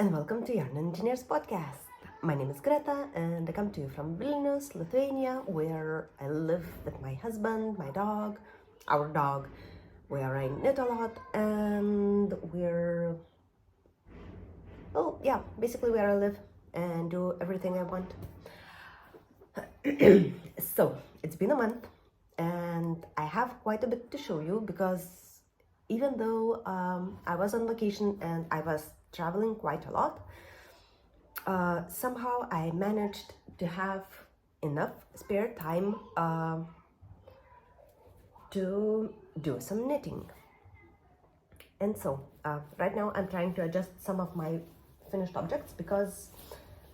and welcome to Yarn Engineers Podcast. My name is Greta and I come to you from Vilnius, Lithuania, where I live with my husband, my dog, our dog, where I knit a lot, and basically where I live and do everything I want. So, it's been a month and I have quite a bit to show you because even though I was on vacation and I was traveling quite a lot, somehow I managed to have enough spare time to do some knitting. And so right now I'm trying to adjust some of my finished objects because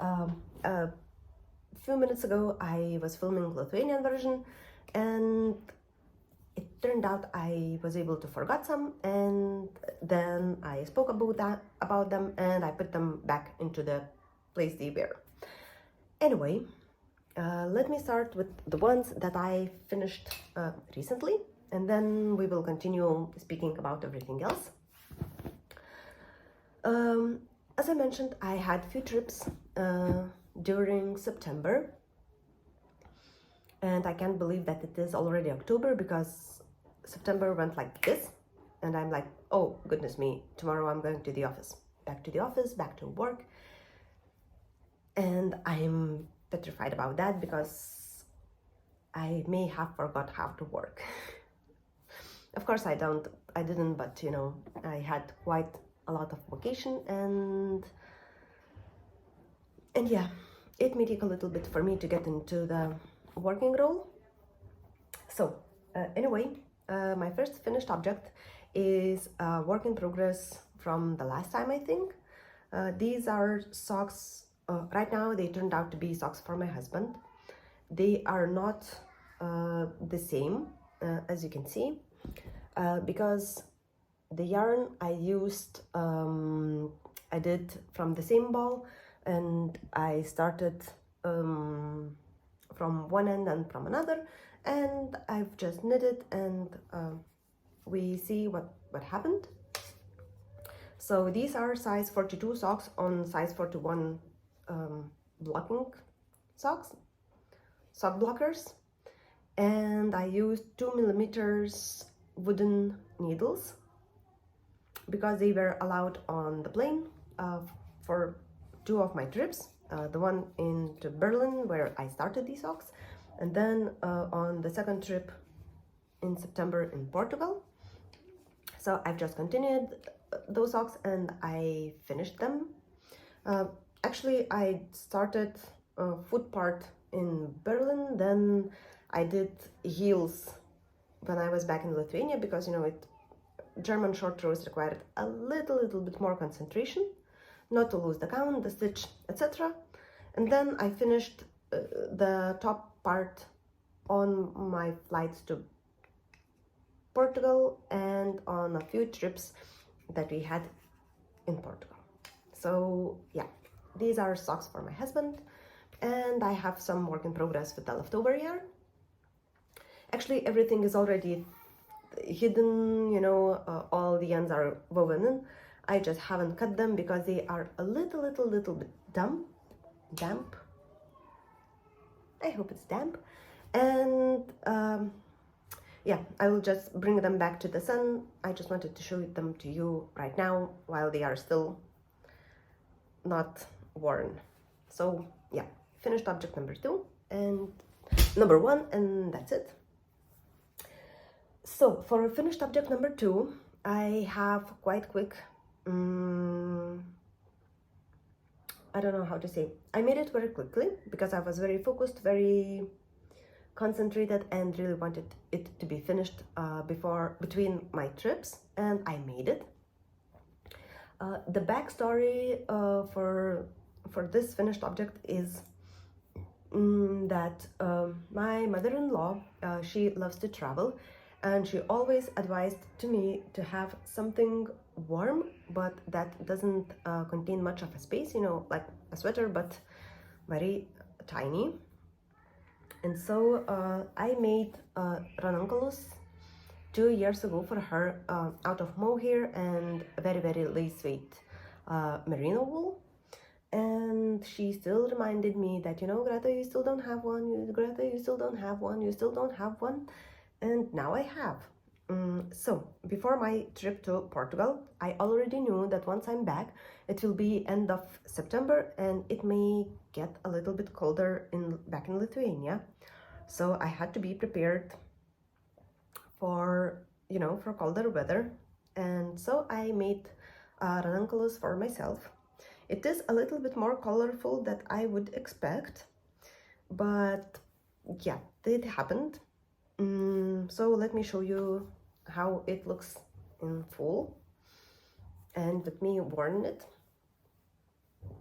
a few minutes ago I was filming Lithuanian version and it turned out I was able to forget some, and then I spoke about them and I put them back into the place they were. Anyway, let me start with the ones that I finished recently, and then we will continue speaking about everything else. As I mentioned, I had few trips during September, and I can't believe that it is already October because September went like this, and I'm like, oh goodness me, tomorrow I'm going to the office. Back to the office, back to work. And I'm petrified about that because I may have forgot how to work. Of course I didn't, but you know, I had quite a lot of vacation and yeah, it may take a little bit for me to get into the working role. So anyway, my first finished object is a work in progress from the last time, I think. These are socks. Right now they turned out to be socks for my husband. They are not the same, as you can see, because the yarn I used, I did from the same ball, and I started from one end and from another, and I've just knitted, and we see what happened. So these are size 42 socks on size 41 blocking sock blockers, and I used 2mm wooden needles because they were allowed on the plane for two of my trips, the one into Berlin where I started these socks, and then on the second trip in September in Portugal. So I've just continued those socks and I finished them. Actually, I started foot part in Berlin, then I did heels when I was back in Lithuania because, you know, German short rows required a little bit more concentration, not to lose the count, the stitch, etc. And then I finished the top part on my flights to Portugal and on a few trips that we had in Portugal. So yeah, these are socks for my husband, and I have some work in progress with the leftover yarn. Actually, everything is already hidden, you know, all the ends are woven in. I just haven't cut them because they are a little bit damp. I hope it's damp. And yeah, I will just bring them back to the sun. I just wanted to show them to you right now while they are still not worn. So yeah, finished object number 2 and number 1, and that's it. So for finished object number 2, I have quite quick, I don't know how to say, I made it very quickly because I was very focused, very concentrated, and really wanted it to be finished between my trips, and I made it. The backstory for this finished object is that my mother-in-law, she loves to travel, and she always advised to me to have something warm but that doesn't contain much of a space, you know, like a sweater but very tiny. And so I made ranunculus 2 years ago for her out of mohair and very lightweight merino wool. And she still reminded me that, you know, Greta, you still don't have one. Greta, you still don't have one. You still don't have one. And now I have. So before my trip to Portugal, I already knew that once I'm back, it will be end of September and it may get a little bit colder back in Lithuania. So I had to be prepared for, you know, for colder weather. And so I made ranunculus for myself. It is a little bit more colorful than I would expect, but yeah, it happened. So let me show you how it looks in full and with me wearing it.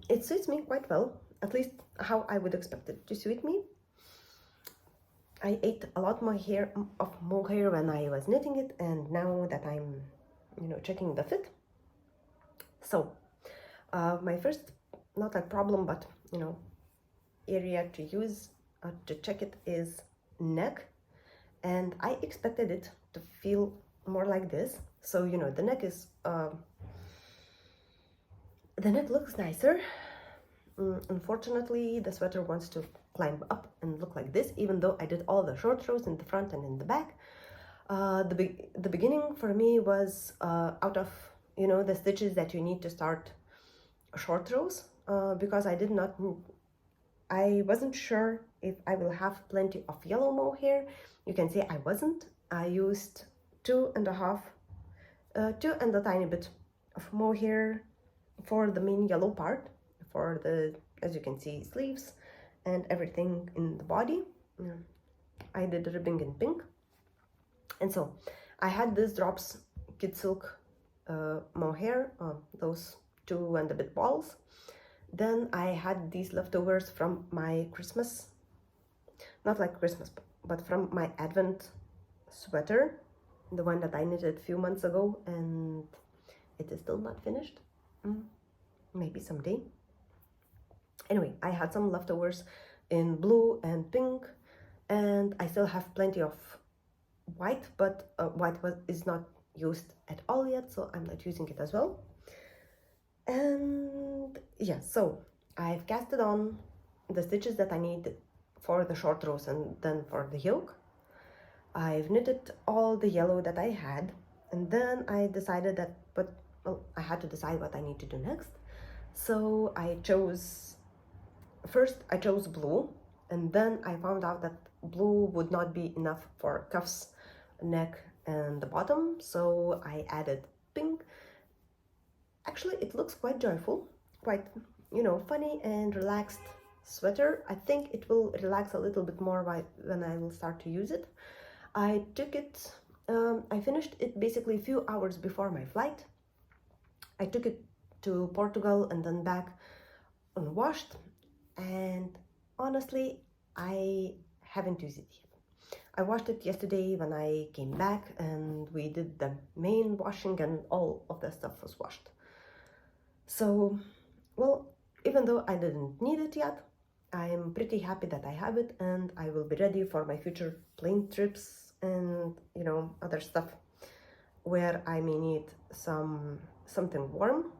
It suits me quite well, at least how I would expect it to suit me. I ate a lot more mohair when I was knitting it, and now that I'm, you know, checking the fit. So my first, not like problem, but, you know, area to use to check it is neck. And I expected it to feel more like this. So, you know, the neck is, the neck looks nicer. Unfortunately, the sweater wants to climb up and look like this, even though I did all the short rows in the front and in the back. The beginning for me was out of, you know, the stitches that you need to start short rows, because I wasn't sure if I will have plenty of yellow mohair. You can say I wasn't. I used 2.5, 2 and a tiny bit of mohair for the main yellow part, for the, as you can see, sleeves and everything in the body. I did ribbing in pink. And so I had this drops kid silk mohair, those 2 and a bit balls. Then I had these leftovers from my Christmas, not like Christmas, but from my Advent sweater, the one that I knitted a few months ago, and it is still not finished. Maybe someday. Anyway, I had some leftovers in blue and pink, and I still have plenty of white, but white is not used at all yet, so I'm not using it as well. And yeah, so I've casted on the stitches that I need for the short rows and then for the yoke. I've knitted all the yellow that I had, and then I decided that, I had to decide what I need to do next. So first I chose blue, and then I found out that blue would not be enough for cuffs, neck, and the bottom, so I added pink. Actually, it looks quite joyful, quite, you know, funny and relaxed sweater. I think it will relax a little bit more when I will start to use it. I finished it basically a few hours before my flight. I took it to Portugal and then back unwashed, and honestly, I haven't used it yet. I washed it yesterday when I came back, and we did the main washing and all of the stuff was washed. So, well, even though I didn't need it yet, I'm pretty happy that I have it, and I will be ready for my future plane trips and, you know, other stuff where I may need something warm.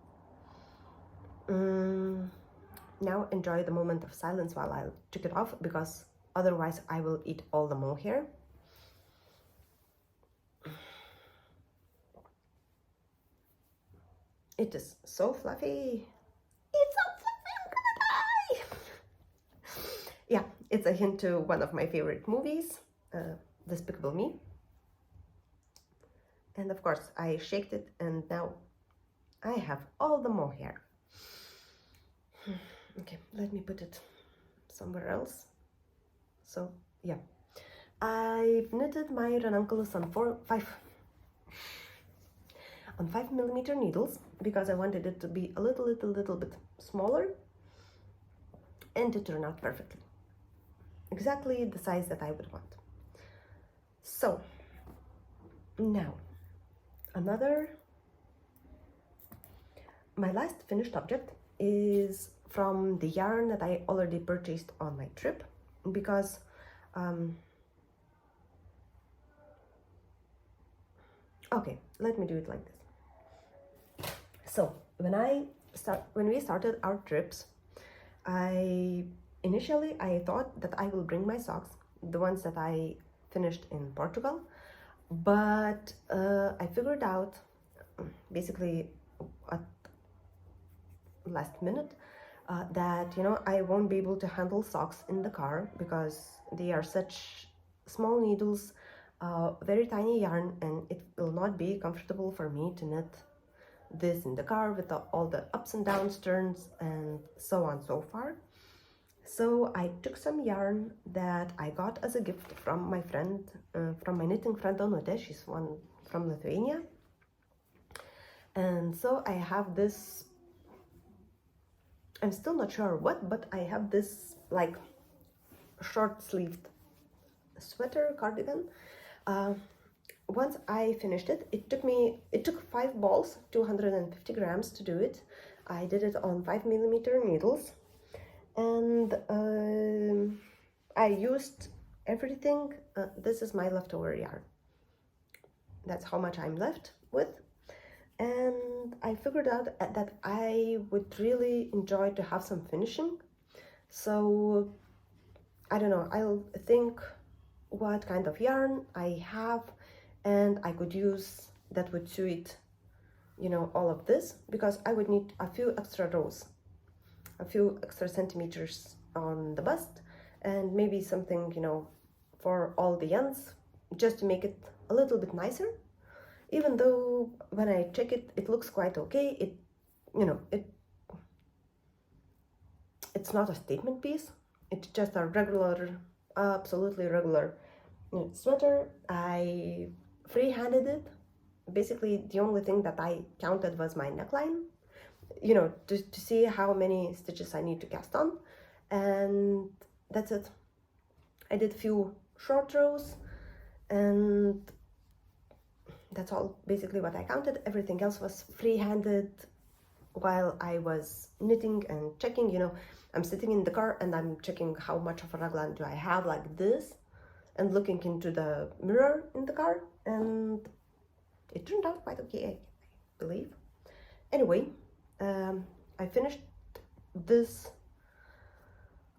Now enjoy the moment of silence while I took it off, because otherwise I will eat all the mohair. It is so fluffy. It's so fluffy, I'm gonna die! Yeah, it's a hint to one of my favorite movies, Despicable Me. And of course, I shaked it, and now I have all the mohair. Okay, let me put it somewhere else. So, yeah. I've knitted my ranunculus on 5mm needles, because I wanted it to be a little bit smaller and to turn out perfectly. Exactly the size that I would want. So, now, my last finished object is from the yarn that I already purchased on my trip, because okay, let me do it like this. So when I when we started our trips, initially I thought that I will bring my socks, the ones that I finished in Portugal, but I figured out basically at last minute that I won't be able to handle socks in the car because they are such small needles, very tiny yarn, and it will not be comfortable for me to knit this in the car with all the ups and downs, turns, and so on so far. So I took some yarn that I got as a gift from my friend, from my knitting friend Onute. She's one from Lithuania. And so I have this, I'm still not sure what, but I have this like short-sleeved sweater cardigan. Once I finished it, it took 5 balls, 250 grams to do it. I did it on 5mm needles, and I used everything. This is my leftover yarn. That's how much I'm left with. And I figured out that I would really enjoy to have some finishing. So I don't know, I'll think what kind of yarn I have and I could use that would suit, all of this, because I would need a few extra rows, a few extra centimeters on the bust, and maybe something, for all the ends, just to make it a little bit nicer. Even though when I check it, it looks quite okay. It's not a statement piece. It's just a regular, absolutely regular sweater. I free-handed it. Basically, the only thing that I counted was my neckline, to see how many stitches I need to cast on, and that's it. I did a few short rows, and that's all basically what I counted. Everything else was free-handed while I was knitting and checking. I'm sitting in the car and I'm checking how much of a raglan do I have, like this, and looking into the mirror in the car, and it turned out quite okay, I believe. Anyway, I finished this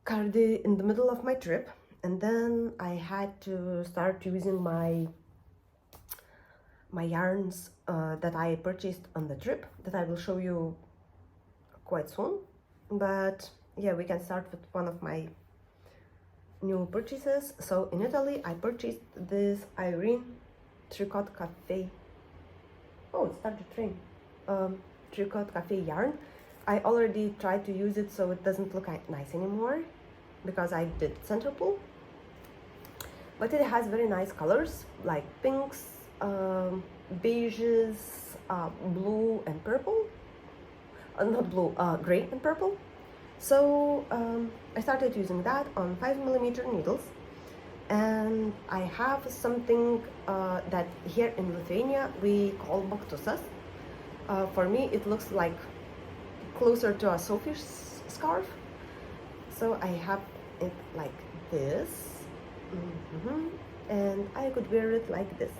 cardi in the middle of my trip, and then I had to start using my yarns that I purchased on the trip, that I will show you quite soon. But yeah, we can start with one of my new purchases. So in Italy, I purchased this Irene Tricot Cafe. Oh, it started to rain. Tricot Cafe yarn. I already tried to use it so it doesn't look nice anymore, because I did center pull. But it has very nice colors, like pinks, beiges, blue and purple. Not blue, gray and purple. So I started using that on 5mm needles, and I have something that here in Lithuania we call baktusas. For me, it looks like closer to a Sophie's scarf. So I have it like this, and I could wear it like this.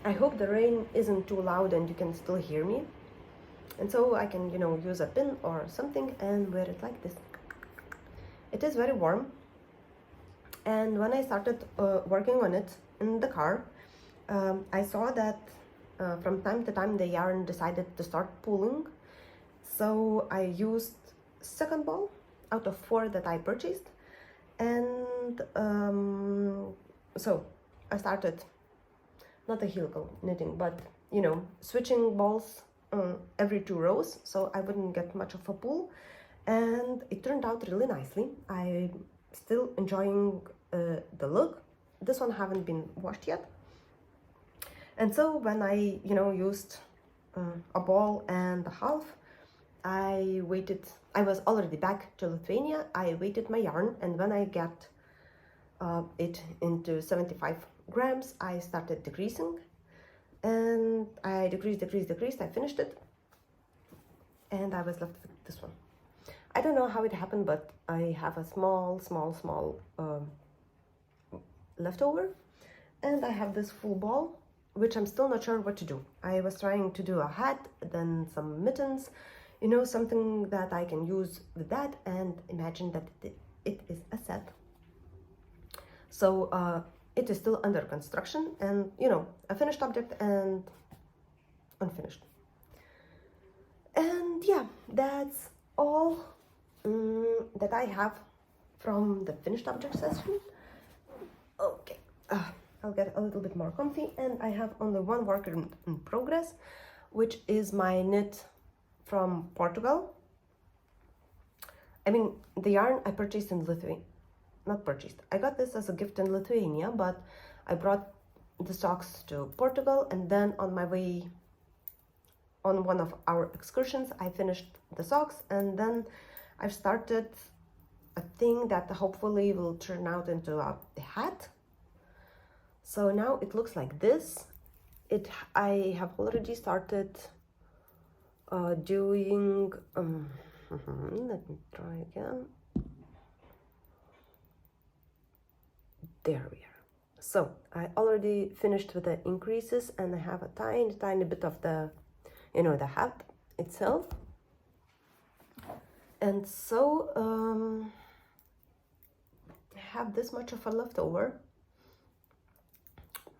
I hope the rain isn't too loud and you can still hear me. And so I can, use a pin or something and wear it like this. It is very warm. And when I started working on it in the car, I saw that from time to time the yarn decided to start pulling. So I used second ball out of 4 that I purchased. And so I started not a helical knitting, but switching balls every 2 rows, so I wouldn't get much of a pull, and it turned out really nicely. I'm still enjoying the look. This one haven't been washed yet, and so when I used a ball and a half, I waited. I was already back to Lithuania. I weighted my yarn, and when I got it into 75 grams, I started decreasing, and I decreased. I finished it, and I was left with this one. I don't know how it happened, but I have a small leftover, and I have this full ball, which I'm still not sure what to do. I was trying to do a hat, then some mittens, you know, something that I can use with that, and imagine that it is a set. So it is still under construction, and you know, a finished object and unfinished. And yeah, that's all that I have from the finished object session. Okay, I'll get a little bit more comfy, and I have only one work in progress, which is my knit from Portugal. I mean, the yarn I purchased in Lithuania. Not purchased. I got this as a gift in Lithuania, but I brought the socks to Portugal, and then on my way on one of our excursions, I finished the socks, and then I've started a thing that hopefully will turn out into a hat. So now it looks like this. I have already started doing, let me try again. There we are. So I already finished with the increases, and I have a tiny bit of the, you know, the hat itself. And so I have this much of a leftover.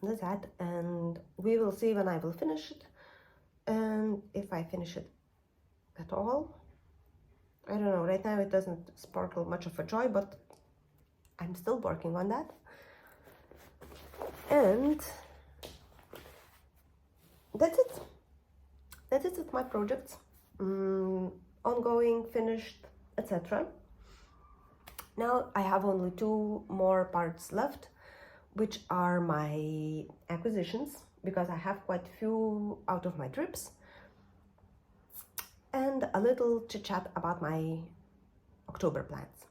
That's that, and we will see when I will finish it, and if I finish it at all. I don't know, right now it doesn't sparkle much of a joy, but I'm still working on that. And that's it. That is it, my projects, ongoing, finished, etc. Now I have only 2 more parts left, which are my acquisitions, because I have quite a few out of my trips, and a little chit chat about my October plans.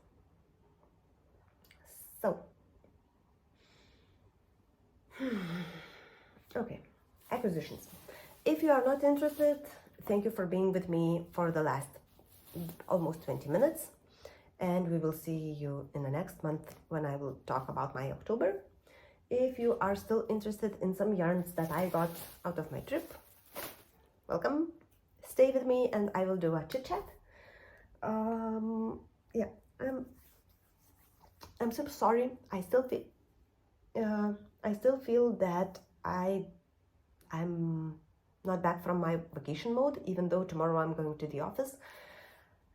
So, okay, acquisitions. If you are not interested, thank you for being with me for the last almost 20 minutes, and we will see you in the next month when I will talk about my October. If you are still interested in some yarns that I got out of my trip, welcome. Stay with me and I will do a chit chat. Yeah, I'm so sorry. I still feel that I'm not back from my vacation mode, even though tomorrow I'm going to the office.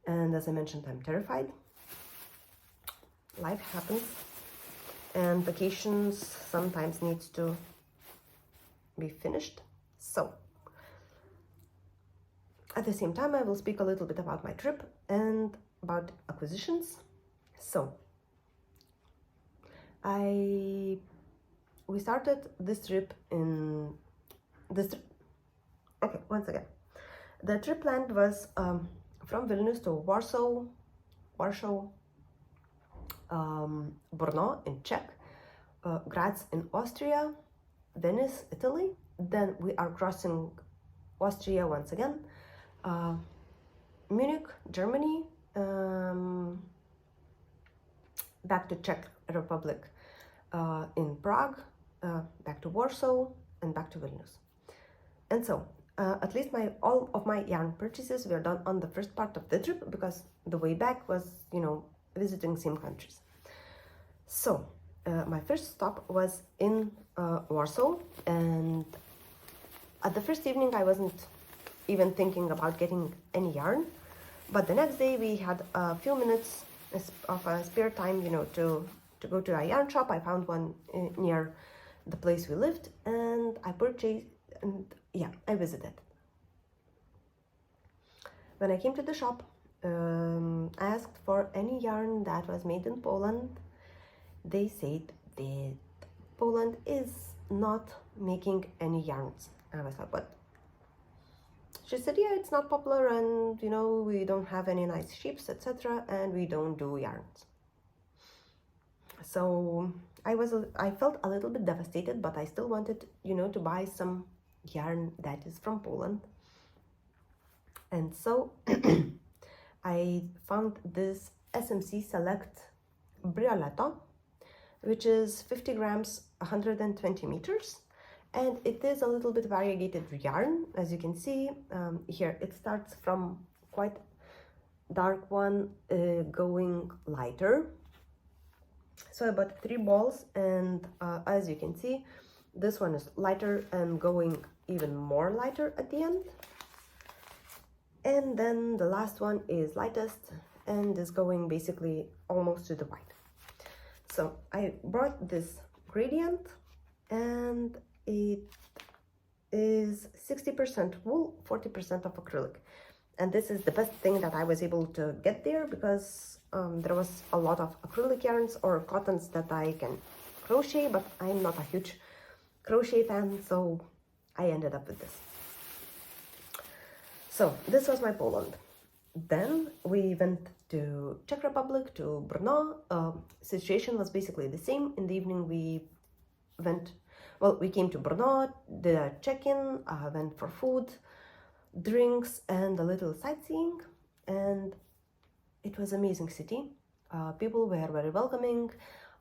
And as I mentioned, I'm terrified. Life happens, and vacations sometimes needs to be finished. So at the same time, I will speak a little bit about my trip and about acquisitions. So we started this trip in this. Okay, once again, the trip planned was from Vilnius to Warsaw, Brno in Czech, Graz in Austria, Venice, Italy. Then we are crossing Austria once again, Munich, Germany, back to Czech Republic, in Prague, back to Warsaw, and back to Vilnius. And so at least all of my yarn purchases were done on the first part of the trip, because the way back was, you know, visiting same countries. So my first stop was in Warsaw, and at the first evening I wasn't even thinking about getting any yarn, but the next day we had a few minutes of spare time, you know, to go to a yarn shop. I found one near the place we lived, and I purchased, and yeah, I visited. When I came to the shop, asked for any yarn that was made in Poland. They said that Poland is not making any yarns. I was like, what? She said, yeah, it's not popular, and you know, we don't have any nice ships, etc., and we don't do yarns. So I felt a little bit devastated, but I still wanted, you know, to buy some yarn that is from Poland. And so I found this SMC Select Brioletto, which is 50 grams, 120 meters, And it is a little bit variegated yarn, as you can see. Here it starts from quite dark one, going lighter. So I bought 3 balls, and as you can see, this one is lighter and going even more lighter at the end. And then the last one is lightest and is going basically almost to the white. So I brought this gradient, and it is 60% wool, 40% of acrylic. And this is the best thing that I was able to get there, because there was a lot of acrylic yarns or cottons that I can crochet, but I'm not a huge crochet fan, so I ended up with this. So this was my Poland. Then we went to Czech Republic, to Brno. Situation was basically the same. In the evening we came to Brno, did a check-in, went for food, drinks, and a little sightseeing, and it was an amazing city. People were very welcoming,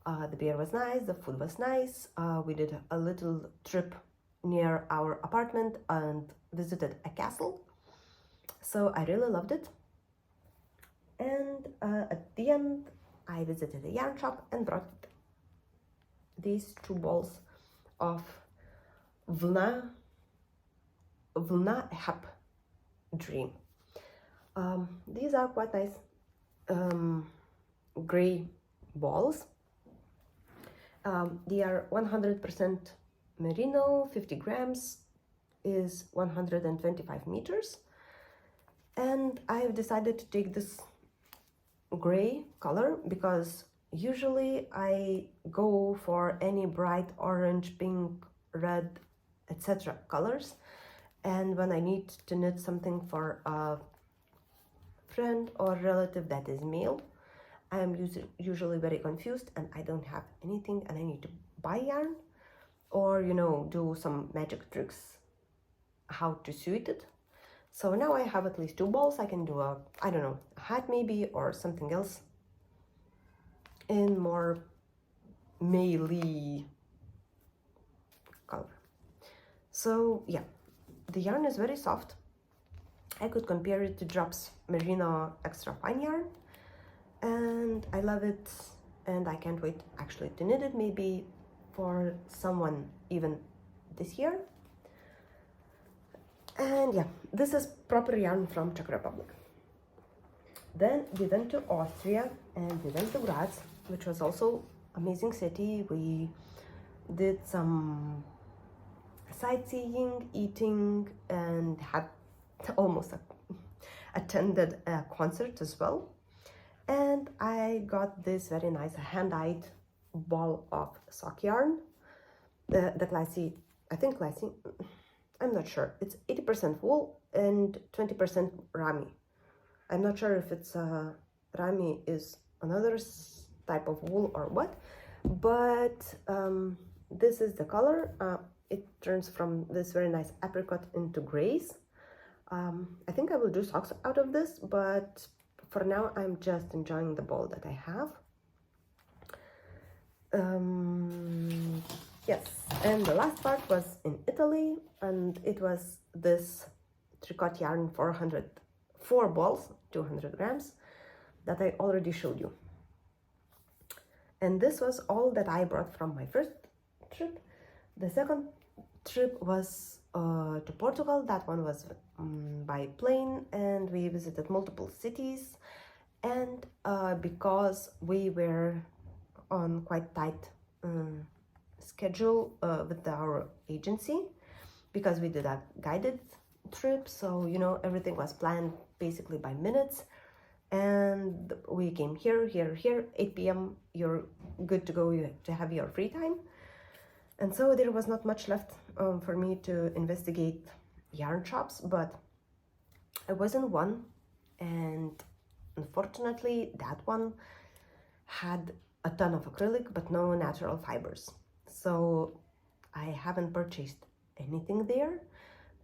the beer was nice, the food was nice. We did a little trip near our apartment and visited a castle, so I really loved it. And at the end I visited a yarn shop and brought these 2 balls of Vlna Hep Dream. These are quite nice gray balls. They are 100% merino, 50 grams is 125 meters. And I've decided to take this gray color because usually I go for any bright orange, pink, red, etc. colors. And when I need to knit something for a friend or relative that is male, I am usually very confused and I don't have anything, and I need to buy yarn or, you know, do some magic tricks how to suit it. So now I have at least 2 balls. I can do a, I don't know, a hat maybe, or something else in more male-y color. So yeah, the yarn is very soft. I could compare it to Drops Merino Extra Fine yarn, and I love it, and I can't wait actually to knit it maybe for someone even this year. And yeah, this is proper yarn from Czech Republic. Then we went to Austria and we went to Graz, which was also amazing city. We did some sightseeing, eating, and had almost attended a concert as well. And I got this very nice hand-dyed ball of sock yarn, the classy, I think classy, I'm not sure. It's 80% wool and 20% rami. I'm not sure if it's rami is another type of wool or what, but this is the color. It turns from this very nice apricot into grays. I think I will do socks out of this, but for now I'm just enjoying the ball that I have. Yes, and the last part was in Italy, and it was this tricot yarn 4 balls, 200 grams, that I already showed you. And this was all that I brought from my first trip. The second trip was to Portugal. That one was by plane, and we visited multiple cities. And because we were on quite tight schedule with our agency, because we did a guided trip, so you know, everything was planned basically by minutes, and we came here, 8 p.m. you're good to go, to have your free time. And so there was not much left for me to investigate yarn shops, but I was in one, and unfortunately that one had a ton of acrylic but no natural fibers, so I haven't purchased anything there.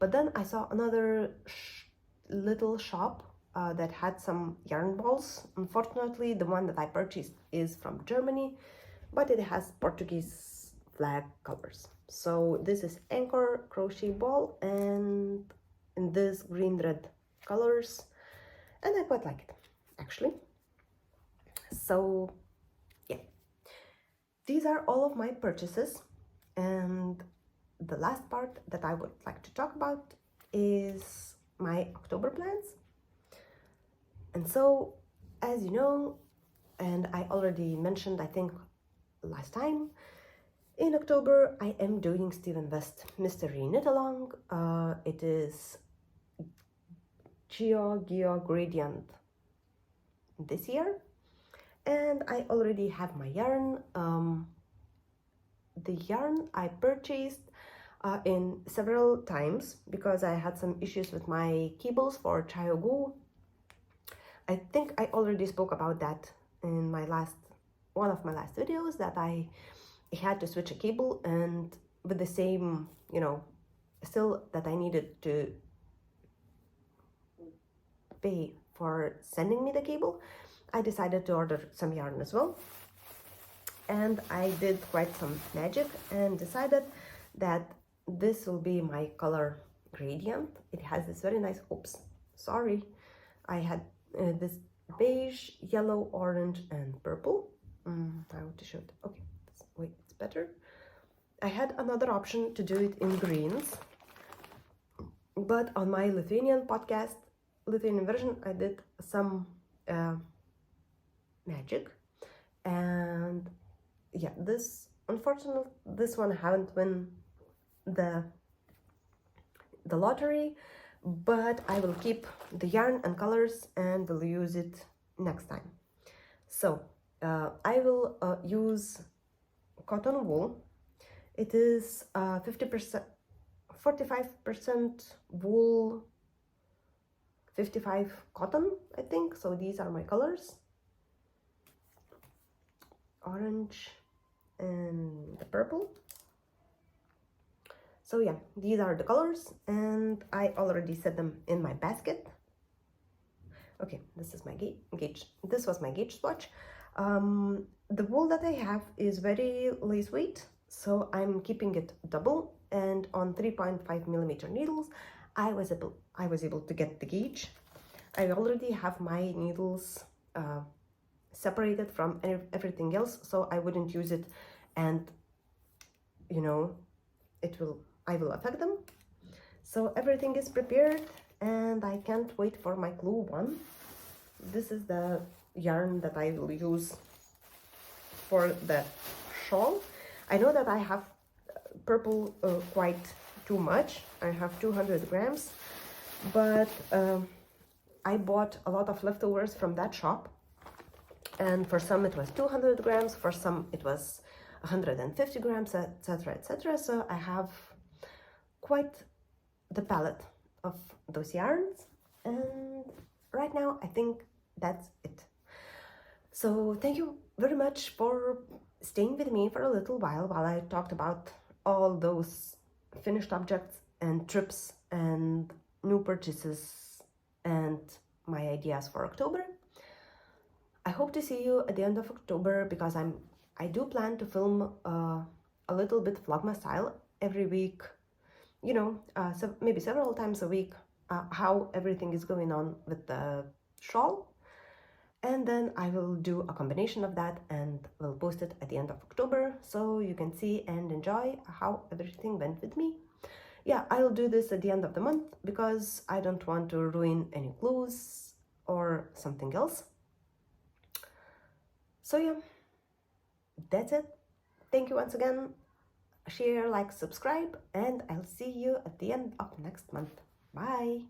But then I saw another little shop that had some yarn balls. Unfortunately, the one that I purchased is from Germany, but it has Portuguese flag colors. So this is anchor crochet ball and in this green red colors, and I quite like it actually. So yeah, these are all of my purchases, and the last part that I would like to talk about is my October plans. And so, as you know, and I already mentioned, I think last time, in October I am doing Steven West Mystery Knit Along. It is Geo Gradient this year, and I already have my yarn. The yarn I purchased in several times because I had some issues with my cables for Chayogu. I think I already spoke about that in one of my last videos, that I had to switch a cable, and with the same, still that I needed to pay for sending me the cable, I decided to order some yarn as well. And I did quite some magic and decided that this will be my color gradient. It has this very nice, I had this beige, yellow, orange, and purple. How to show it? Okay, wait, it's better. I had another option to do it in greens, but on my Lithuanian version, I did some magic, and yeah, unfortunately, this one haven't won the lottery, but I will keep the yarn and colors and will use it next time. So I will use cotton wool. It is 50%, 45% wool, 55 cotton, I think. So these are my colors, orange and the purple. So yeah, these are the colors, and I already set them in my basket. Okay, this is my gauge. This was my gauge swatch. The wool that I have is very lightweight, so I'm keeping it double, and on 3.5mm needles, I was able to get the gauge. I already have my needles separated from everything else, so I wouldn't use it, and I will affect them. So everything is prepared, and I can't wait for my glue one. This is the yarn that I will use for the shawl. I know that I have purple quite too much. I have 200 grams, but I bought a lot of leftovers from that shop, and for some it was 200 grams, for some it was 150 grams, etc., etc. So I have quite the palette of those yarns, and right now I think that's it. So thank you very much for staying with me for a little while I talked about all those finished objects and trips and new purchases and my ideas for October. I hope to see you at the end of October, because I do plan to film a little bit Vlogmas style every week, so maybe several times a week, how everything is going on with the shawl. And then I will do a combination of that and will post it at the end of October, so you can see and enjoy how everything went with me. Yeah, I'll do this at the end of the month because I don't want to ruin any clues or something else. So yeah, that's it. Thank you once again. Share, like, subscribe, and I'll see you at the end of next month. Bye!